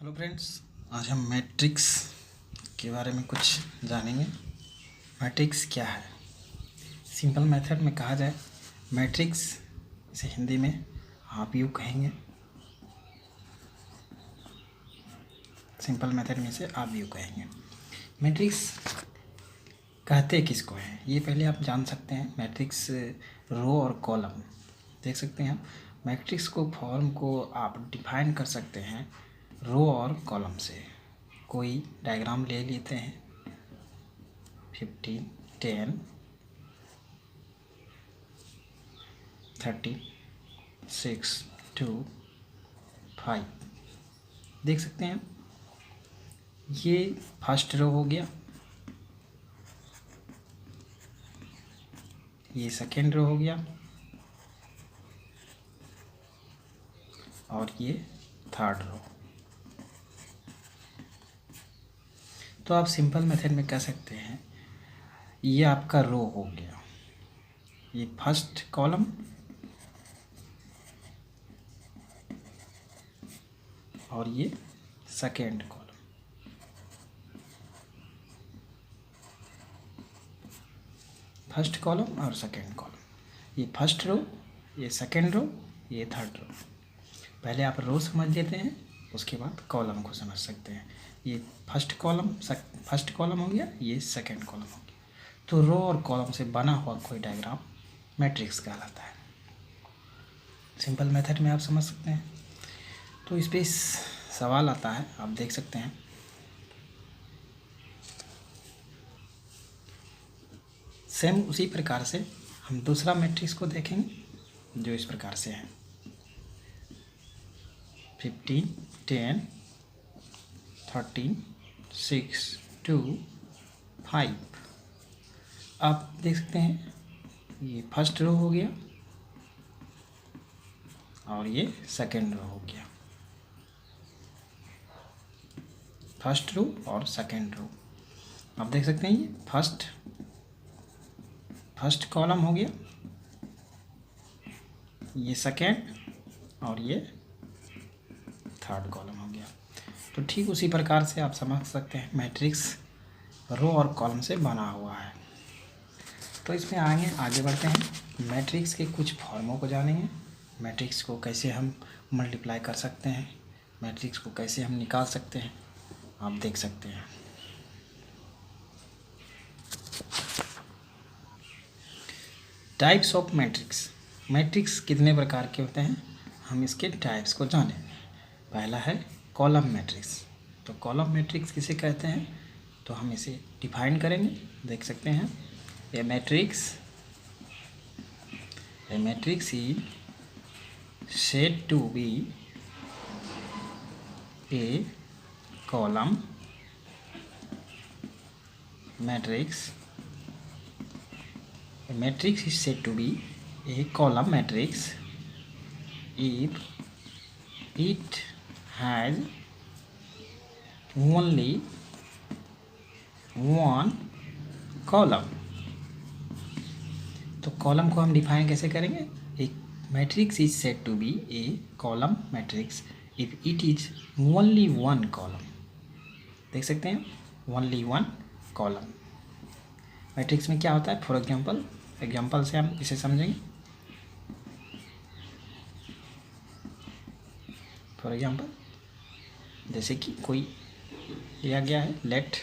Hello friends, आज हम matrix के बारे में कुछ जानेंगे। मैट्रिक्स क्या है? सिंपल मेथड में कहा जाए मैट्रिक्स, इसे हिंदी में आप यूँ कहेंगे। सिंपल मेथड में से आप यूँ कहेंगे। मैट्रिक्स कहते किसको हैं ये पहले आप जान सकते हैं। मैट्रिक्स रो और कॉलम देख सकते हैं। मैट्रिक्स को फॉर्म को आप डिफाइन कर सकते हैं रो और कॉलम से। कोई डायग्राम ले लेते हैं 15, 10, 30, 6, 2, 5 देख सकते हैं। ये फर्स्ट रो हो गया, ये सेकेंड रो हो गया और ये थर्ड रो। तो आप सिंपल मेथड में कह सकते हैं ये आपका रो हो गया, ये फर्स्ट कॉलम और ये सेकेंड कॉलम। फर्स्ट कॉलम और सेकेंड कॉलम, ये फर्स्ट रो, ये सेकेंड रो, ये थर्ड रो। पहले आप रो समझ लेते हैं, उसके बाद कॉलम को समझ सकते हैं। ये फर्स्ट कॉलम हो गया, ये सेकेंड कॉलम हो गया। तो रो और कॉलम से बना हुआ कोई डायग्राम मैट्रिक्स कहलाता है। सिंपल मेथड में आप समझ सकते हैं। तो इस पर सवाल आता है, आप देख सकते हैं। सेम उसी प्रकार से हम दूसरा मैट्रिक्स को देखेंगे जो इस प्रकार से है 15, 10, 13, 6, 2, 5। आप देख सकते हैं ये फर्स्ट रो हो गया और ये सेकेंड रो हो गया। फर्स्ट रो और सेकेंड रो आप देख सकते हैं। ये फर्स्ट कॉलम हो गया, ये सेकेंड और ये थर्ड कॉलम हो गया। तो ठीक उसी प्रकार से आप समझ सकते हैं मैट्रिक्स रो और कॉलम से बना हुआ है। तो इसमें आगे बढ़ते हैं। मैट्रिक्स के कुछ फॉर्मों को जानेंगे। मैट्रिक्स को कैसे हम मल्टीप्लाई कर सकते हैं, मैट्रिक्स को कैसे हम निकाल सकते हैं, आप देख सकते हैं। Types of matrix. मैट्रिक्स कितने प्रकार के होते हैं, हम इसके टाइप्स को जानेंगे। पहला है कॉलम मैट्रिक्स। तो कॉलम मैट्रिक्स किसे कहते हैं, तो हम इसे डिफाइन करेंगे। देख सकते हैं a matrix is said to be a column matrix. A matrix is said to be a column matrix if it has only one column. तो कॉलम को हम डिफाइन कैसे करेंगे। एक matrix is said to be a column matrix if it is only one column. देख सकते हैं only one column. Matrix में क्या होता है, फॉर एग्जांपल से हम इसे समझेंगे। फॉर एग्जांपल जैसे कि कोई लिया गया है, लेट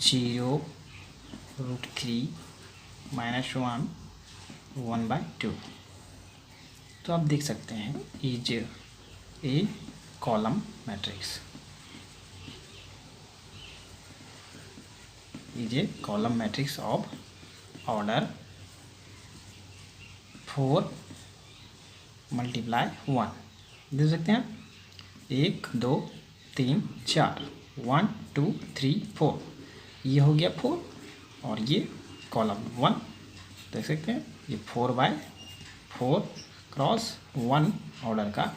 0√3 -1 1/2। तो आप देख सकते हैं is a column matrix, is a column matrix of order 4 × 1। देख सकते हैं 1 2 3 4 1 2 3 4। ये हो गया 4 और ये कॉलम 1। देख सकते हैं ये 4/4 × 1 ऑर्डर का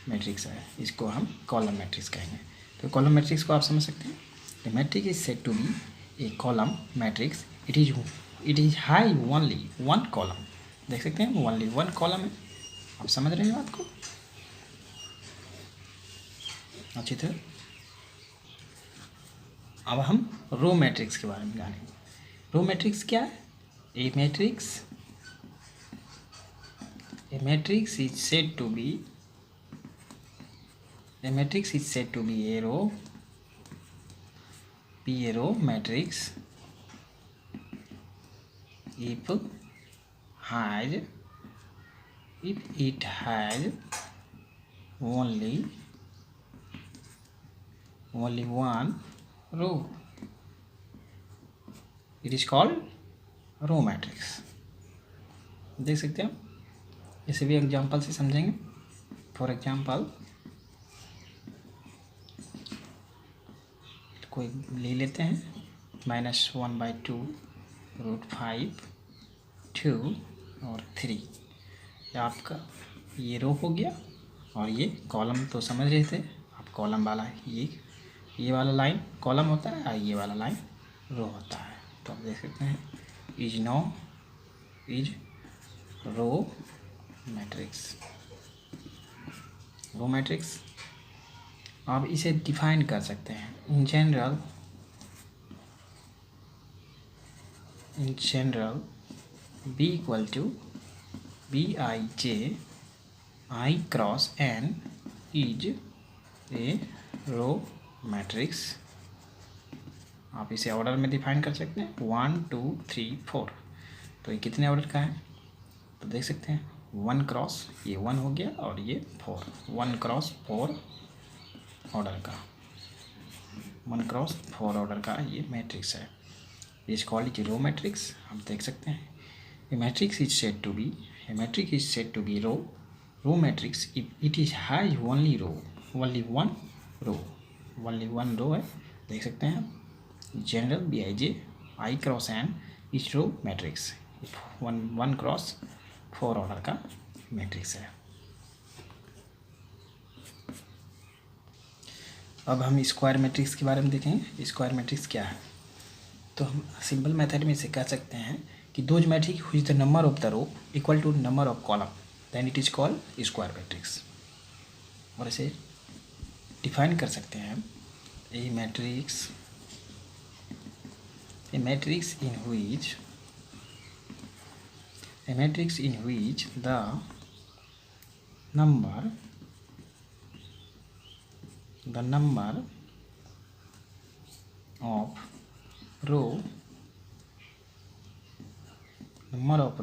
मैट्रिक्स है। इसको हम कॉलम मैट्रिक्स कहेंगे। तो कॉलम मैट्रिक्स को आप समझ सकते हैं। The matrix is said to be a column matrix it is high only one column. देख सकते हैं ओनली वन कॉलम है। आप समझ रहे हैं बात को। अच्छी तरह। अब हम रो मैट्रिक्स के बारे में जानेंगे। रो मैट्रिक्स क्या है? A matrix is said to be a row, be a row matrix if it has only one row. It is called row matrix. देख सकते हैं आप, इसे भी एग्जाम्पल से समझेंगे। फॉर एग्जाम्पल कोई ले लेते हैं -1/2 √5 2 और 3। आपका ये रो हो गया और ये कॉलम तो समझ रहे थे आप, कॉलम वाला ये वाला लाइन कॉलम होता है और ये वाला लाइन रो होता है। तो आप देख सकते हैं इज रो मैट्रिक्स। आप इसे डिफाइन कर सकते हैं in general B equal to Bij I cross n is a row matrix. आप इसे ऑर्डर में डिफाइन कर सकते हैं 1 2 3 4। तो ये कितने ऑर्डर का है? तो देख सकते हैं 1 क्रॉस ये 1 हो गया और ये 4, 1 क्रॉस 4 ऑर्डर का, 1 क्रॉस 4 ऑर्डर का ये मैट्रिक्स है। इस कॉल्ड रो मैट्रिक्स। आप देख सकते हैं a matrix is said to be row matrix if it is has only one row है। देख सकते हैं आप general Bij I cross n is row matrix, 1 cross 4 order का मैट्रिक्स है। अब हम स्क्वायर मैट्रिक्स के बारे में देखेंगे। स्क्वायर मैट्रिक्स क्या है? तो हम सिंपल मेथड में इसे कह सकते हैं कि दोज मैट्रिक्स हुई the number of the row equal to number of column then it is called square matrix. और इसे डिफाइन कर सकते हैं a matrix in which the number of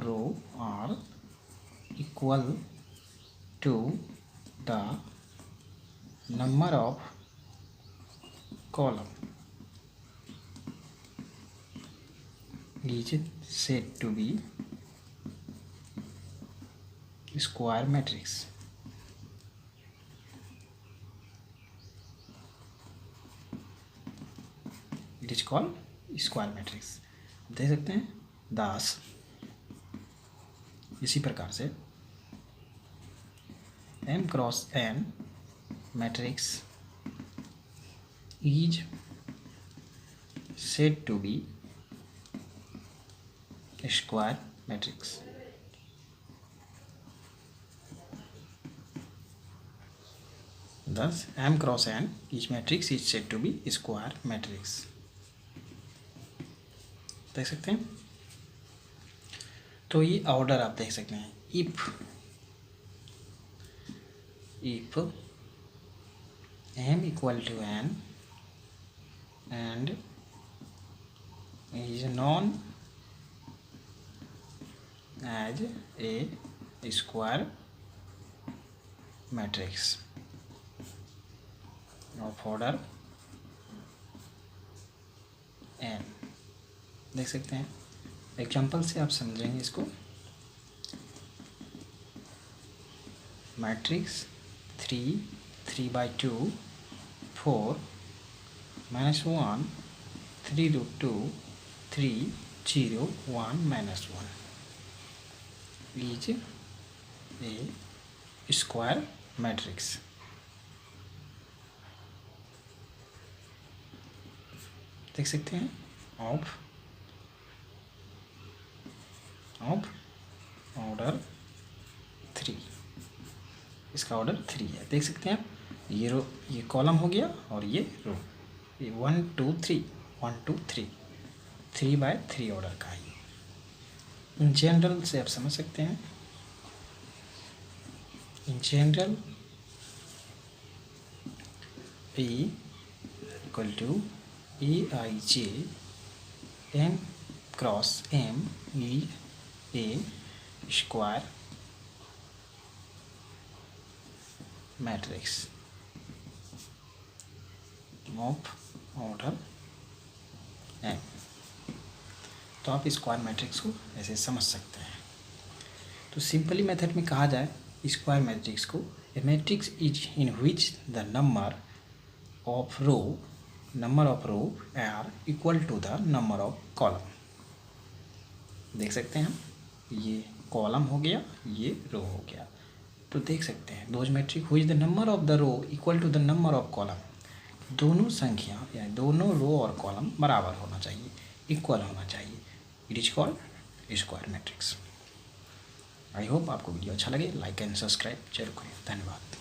row are equal to the number of column is said to be square matrix। It is called square matrix. देख सकते हैं 10। इसी प्रकार से M cross n matrix is said to be square matrix. Thus M cross n each matrix is said to be square matrix। देख सकते हैं। तो ये ऑर्डर आप देख सकते हैं if m equal to n and is known as a square matrix of order n। देख सकते हैं एग्जाम्पल से आप समझेंगे इसको। Matrix 3 3/2 4 -1 3√2 3 0 1 -1 is a square matrix. देख सकते हैं ऑफ ऑर्डर 3, इसका ऑर्डर 3 है। देख सकते हैं ये रो, ये कॉलम हो गया और ये रो, ये 1 2 3 1 2 3 3/3 ऑर्डर का है। इन जनरल से आप समझ सकते हैं, in general P equal to EIJ M cross M E A square matrix of order M। तो आप स्क्वायर मैट्रिक्स को ऐसे समझ सकते हैं। तो सिंपली मेथड में कहा जाए स्क्वायर मैट्रिक्स को, a matrix is in which the number of row are equal to the number of column. देख सकते हैं हम, ये कॉलम हो गया, ये रो हो गया। तो देख सकते हैं दोज मैट्रिक हुई the number of the row equal to the number of column, दोनों संख्या या दोनों रो और कॉलम बराबर होना चाहिए, इक्वल होना चाहिए। It is called square matrix. I hope आपको वीडियो अच्छा लगे, लाइक एंड सब्सक्राइब जरूर करें। धन्यवाद।